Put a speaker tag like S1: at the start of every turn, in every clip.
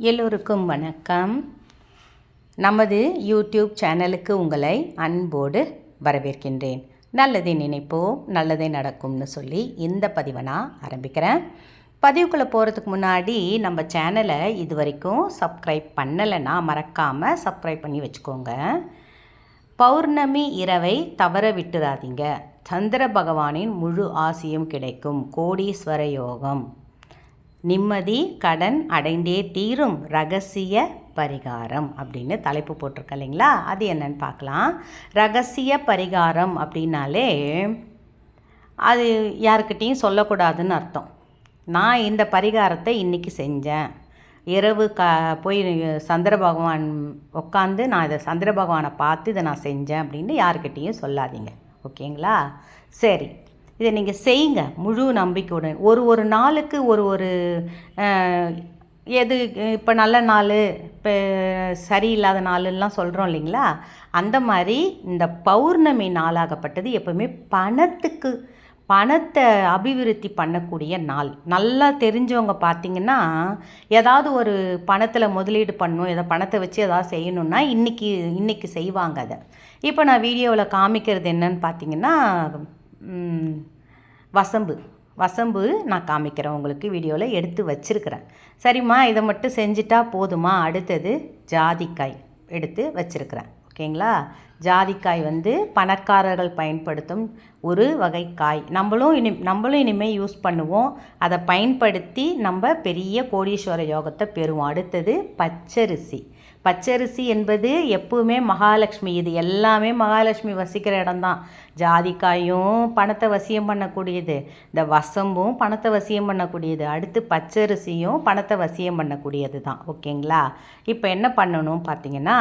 S1: எல்லோருக்கும் வணக்கம். நமது யூடியூப் சேனலுக்கு உங்களை அன்போடு வரவேற்கின்றேன். நல்லதை நினைப்போம், நல்லதே நடக்கும்னு சொல்லி இந்த பதிவை நான் ஆரம்பிக்கிறேன். பதிவுக்குள்ளே போகிறதுக்கு முன்னாடி நம்ம சேனலை இது வரைக்கும் சப்ஸ்கிரைப் பண்ணலைன்னா மறக்காமல் சப்ஸ்கிரைப் பண்ணி வச்சுக்கோங்க. பௌர்ணமி இரவை தவற விட்டுறாதீங்க. சந்திர பகவானின் முழு ஆசியும் கிடைக்கும். கோடீஸ்வர யோகம். நிம்மதி கடன் அடைந்தே தீரும் ரகசிய பரிகாரம் அப்படின்னு தலைப்பு போட்டிருக்க இல்லைங்களா? அது என்னன்னு பார்க்கலாம். ரகசிய பரிகாரம் அப்படின்னாலே அது யாருக்கிட்டேயும் சொல்லக்கூடாதுன்னு அர்த்தம். நான் இந்த பரிகாரத்தை இன்றைக்கி செஞ்சேன், இரவு போய் சந்திர பகவான் உட்காந்து நான் இதை சந்திர பகவானை பார்த்து இதை நான் செஞ்சேன் அப்படின்னு யாருக்கிட்டேயும் சொல்லாதீங்க. ஓகேங்களா? சரி, இதை நீங்கள் செய்யுங்க முழு நம்பிக்கையுடன். ஒரு நாளுக்கு ஒரு எது இப்போ நல்ல நாள், இப்போ சரியில்லாத நாளுலாம் சொல்கிறோம் இல்லைங்களா? அந்த மாதிரி இந்த பௌர்ணமி நாளாகப்பட்டது எப்போவுமே பணத்தை அபிவிருத்தி பண்ணக்கூடிய நாள். நல்லா தெரிஞ்சவங்க பார்த்திங்கன்னா, ஏதாவது ஒரு பணத்தில் முதலீடு பண்ணணும், ஏதாவது பணத்தை வச்சு ஏதாவது செய்யணுன்னா இன்றைக்கி செய்வாங்க. அதை இப்போ நான் வீடியோவில் காமிக்கிறது என்னன்னு பார்த்திங்கன்னா, வசம்பு நான் காமிக்கிறேன் உங்களுக்கு. வீடியோவில் எடுத்து வச்சுருக்கிறேன். சரிம்மா, இதை மட்டும் செஞ்சுட்டா போதுமா? அடுத்தது ஜாதிக்காய் எடுத்து வச்சுருக்கிறேன். ஓகேங்களா? ஜாதிக்காய் பணக்காரர்கள் பயன்படுத்தும் ஒரு வகை காய். நம்மளும் இனிமேல் யூஸ் பண்ணுவோம். அதை பயன்படுத்தி நம்ம பெரிய கோடீஸ்வர யோகத்தை பெறுவோம். அடுத்தது பச்சரிசி என்பது எப்பவுமே மகாலட்சுமி. இது எல்லாமே மகாலட்சுமி வசிக்கிற இடம்தான். ஜாதிக்காயும் பணத்தை வசியம் பண்ணக்கூடியது, இந்த வசம்பும் பணத்தை வசியம் பண்ணக்கூடியது, அடுத்து பச்சரிசியும் பணத்தை வசியம் பண்ணக்கூடியது தான். ஓகேங்களா? இப்போ என்ன பண்ணணும் பார்த்தீங்கன்னா,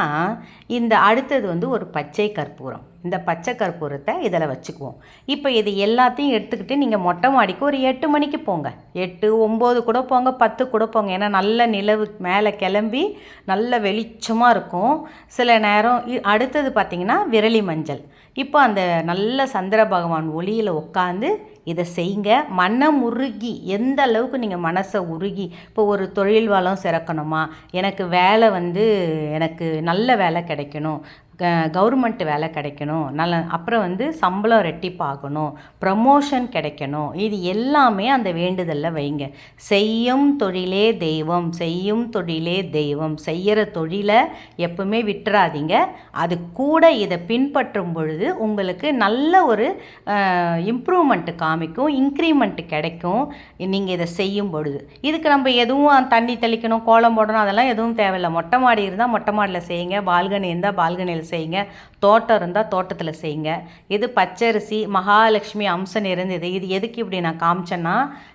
S1: இந்த அடுத்தது ஒரு பச்சை கற்பூரம். இந்த பச்சை கற்பூரத்தை இதில் வச்சுக்குவோம். இப்போ இது எல்லாத்தையும் எடுத்துக்கிட்டு நீங்கள் மொட்டை மாடிக்கு ஒரு 8 மணிக்கு போங்க. 8, 9 கூட போங்க, 10 கூட போங்க. ஏன்னா நல்ல நிலவு மேலே கிளம்பி நல்ல வெளிச்சமாக இருக்கும். சில நேரம் அடுத்தது பார்த்திங்கன்னா விரலி மஞ்சள். இப்போ அந்த நல்ல சந்திர பகவான் ஒளியில் உட்காந்து இதை செய்யுங்க. மனம் உருகி, எந்த அளவுக்கு நீங்கள் மனசை உருகி, இப்போ ஒரு தொழில் வளம் சிறக்கணுமா, எனக்கு வேலை எனக்கு நல்ல வேலை கிடைக்கணும், கவர்மெண்ட் வேலை கிடைக்கணும், அப்புறம் சம்பளம் ரெட்டிப்பாகணும், ப்ரமோஷன் கிடைக்கணும், இது எல்லாமே அந்த வேண்டுதலில் வைங்க. செய்யும் தொழிலே தெய்வம், செய்யும் தொழிலே தெய்வம். செய்கிற தொழிலை எப்பவுமே விட்டுறாதீங்க. அது கூட இதை பின்பற்றும் பொழுது உங்களுக்கு நல்ல ஒரு இம்ப்ரூவ்மெண்ட்டு காமிக்கும், இன்க்ரிமெண்ட் கிடைக்கும். நீங்கள் இதை செய்யும் பொழுது இதுக்கு நம்ம எதுவும் தண்ணி தெளிக்கணும், கோலம் போடணும், அதெல்லாம் எதுவும் தேவையில்லை. மொட்டை மாடி இருந்தால் மொட்டை மாடியில் செய்யுங்க, பால்கனி இருந்தால் பால்கனியில் செய்யுங்க, தோட்டம் இருந்தால் தோட்டத்தில் செய்யுங்க. இது பச்சரிசி மகாலட்சுமி அம்சம் இருந்தது. இது எதுக்கு இப்படி நான் காமிச்சேன்னா,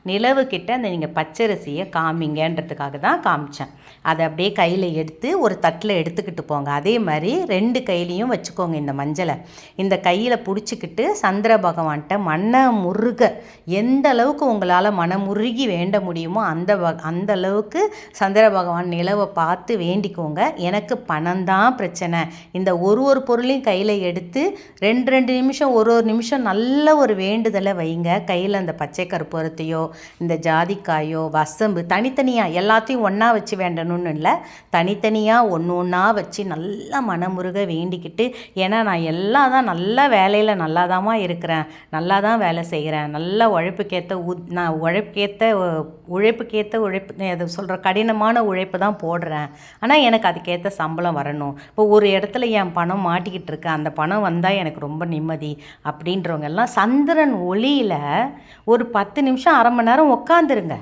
S1: நிலவுக்கிட்ட அந்த நீங்கள் பச்சரிசியை காமிங்கன்றதுக்காக தான் காமிச்சேன். அதை அப்படியே கையில் எடுத்து ஒரு தட்டில் எடுத்துக்கிட்டு போங்க. அதே மாதிரி 2 கையிலையும் வச்சுக்கோங்க. இந்த மஞ்சளை இந்த கையில் பிடிச்சிக்கிட்டு சந்திர பகவான்கிட்ட மனமுருக, எந்த அளவுக்கு உங்களால் மனமுருகி வேண்ட முடியுமோ அந்த அளவுக்கு சந்திர பகவான் நிலவை பார்த்து வேண்டிக்கோங்க. எனக்கு பணம் தான் பிரச்சனை. இந்த ஒரு பொருளையும் கையில் எடுத்து 2 நிமிஷம் ஒரு நிமிஷம் நல்ல ஒரு வேண்டுதலை வைங்க. கையில் அந்த பச்சை கற்பூரத்தையோ இந்த ஜாதிக்காயோ வசம்பு தனித்தனியாக எல்லாத்தையும் ஒன்றா வச்சு வேண்டணும்னு இல்லை, தனித்தனியாக ஒன்றா வச்சு நல்லா மனமுருக வேண்டிக்கிட்டு, ஏன்னா நான் எல்லாம் தான் நல்ல வேலையில் நல்லா தான்மா இருக்கிறேன், நல்லா தான் வேலை செய்கிறேன், நல்லா நான் உழைப்புக்கேற்ற அதை சொல்கிற கடினமான உழைப்பு தான் போடுறேன், ஆனால் எனக்கு அதுக்கேற்ற சம்பளம் வரணும். இப்போ ஒரு இடத்துல என் பணம் மாட்டிக்கிட்டு இருக்கு, அந்த பணம் வந்தால் எனக்கு ரொம்ப நிம்மதி அப்படின்றவங்க எல்லாம் சந்திரன் ஒளியில் ஒரு 10 நிமிஷம், அரை மணி நேரம் உட்காந்துருங்க.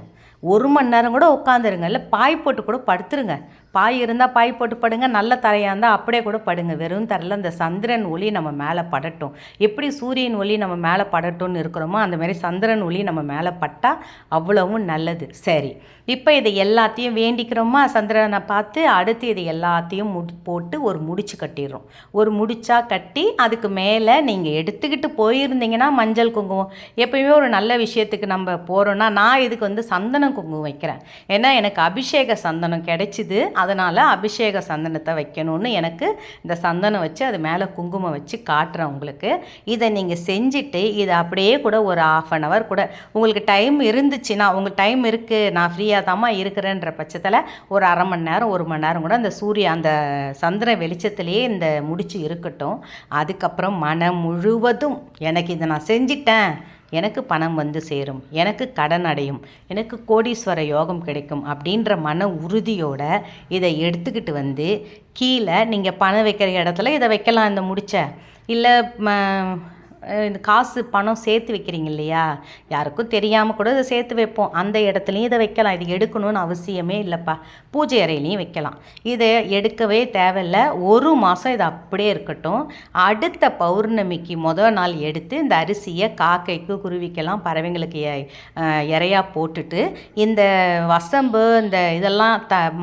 S1: 1 மணி நேரம் கூட உட்காந்துருங்க. இல்லை பாய் போட்டு கூட படுத்துருங்க. பாய் இருந்தால் பாய் போட்டு படுங்க, நல்ல தரையாக இருந்தால் அப்படியே கூட படுங்க. வெறும் தரையில் அந்த சந்திரன் ஒளி நம்ம மேலே படட்டும். எப்படி சூரியன் ஒளி நம்ம மேலே படட்டும்னு இருக்கிறோமோ அந்த மாதிரி சந்திரன் ஒளி நம்ம மேலே பட்டால் அவ்வளவும் நல்லது. சரி, இப்போ இதை எல்லாத்தையும் வேண்டிக்கிறோமா சந்திரனை பார்த்து. அடுத்து இதை எல்லாத்தையும் போட்டு ஒரு முடிச்சு கட்டிடுறோம். ஒரு முடிச்சா கட்டி அதுக்கு மேலே நீங்கள் எடுத்துக்கிட்டு போயிருந்தீங்கன்னா மஞ்சள் குங்குமம், எப்பயுமே ஒரு நல்ல விஷயத்துக்கு நம்ம போகிறோன்னா, நான் இதுக்கு சந்தனம் குங்குமம் வைக்கிறேன். ஏன்னா எனக்கு அபிஷேக சந்தனம் கிடைச்சிது, அதனால் அபிஷேக சந்தனத்தை வைக்கணும்னு எனக்கு இந்த சந்தனம் வச்சு அது மேலே குங்குமம் வச்சு காட்டுறேன் உங்களுக்கு. இதை நீங்கள் செஞ்சுட்டு இதை அப்படியே கூட ஒரு 1/2 hour கூட உங்களுக்கு டைம் இருந்துச்சுன்னா, உங்களுக்கு டைம் இருக்குது நான் ஃப்ரீயாக தாம்மா இருக்கிறேன்ற பட்சத்தில் ஒரு 1/2 மணி நேரம் 1 மணி நேரம் கூட அந்த சந்திர வெளிச்சத்திலேயே இந்த முடிச்சு இருக்கட்டும். அதுக்கப்புறம் மனம் முழுவதும் எனக்கு இதை நான் செஞ்சிட்டேன், எனக்கு பணம் வந்து சேரும், எனக்கு கடன் அடையும், எனக்கு கோடீஸ்வர யோகம் கிடைக்கும் அப்படின்ற மன உறுதியோட இதை எடுத்துக்கிட்டு வந்து கீழே நீங்கள் பணம் வைக்கிற இடத்துல இதை வைக்கலாம். இந்த முடிச்ச இல்லை இந்த காசு பணம் சேர்த்து வைக்கிறீங்க இல்லையா, யாருக்கும் தெரியாமல் கூட இதை சேர்த்து வைப்போம், அந்த இடத்துலையும் இதை வைக்கலாம். இது எடுக்கணும்னு அவசியமே இல்லைப்பா, பூஜை அறையிலையும் வைக்கலாம். இதை எடுக்கவே தேவையில்லை. 1 மாதம் இது அப்படியே இருக்கட்டும். அடுத்த பௌர்ணமிக்கு நாள் எடுத்து இந்த அரிசியை காக்கைக்கு குருவிக்கெல்லாம் பறவைங்களுக்கு இறையா போட்டுட்டு இந்த வசம்பு இந்த இதெல்லாம்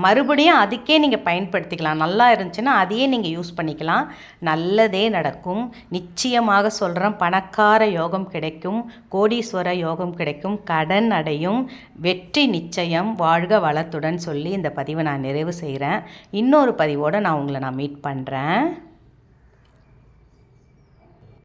S1: மறுபடியும் அதுக்கே நீங்கள் பயன்படுத்திக்கலாம். நல்லா இருந்துச்சுன்னா அதையே நீங்கள் யூஸ் பண்ணிக்கலாம். நல்லதே நடக்கும். நிச்சயமாக சொல்கிறேன், பணக்கார யோகம் கிடைக்கும், கோடீஸ்வர யோகம் கிடைக்கும், கடன் அடையும், வெற்றி நிச்சயம், வாழ்க வளத்துடன் சொல்லி இந்த பதிவை நான் நிறைவு செய்கிறேன். இன்னொரு பதிவோடு நான் உங்களை மீட் பண்ணுறேன்.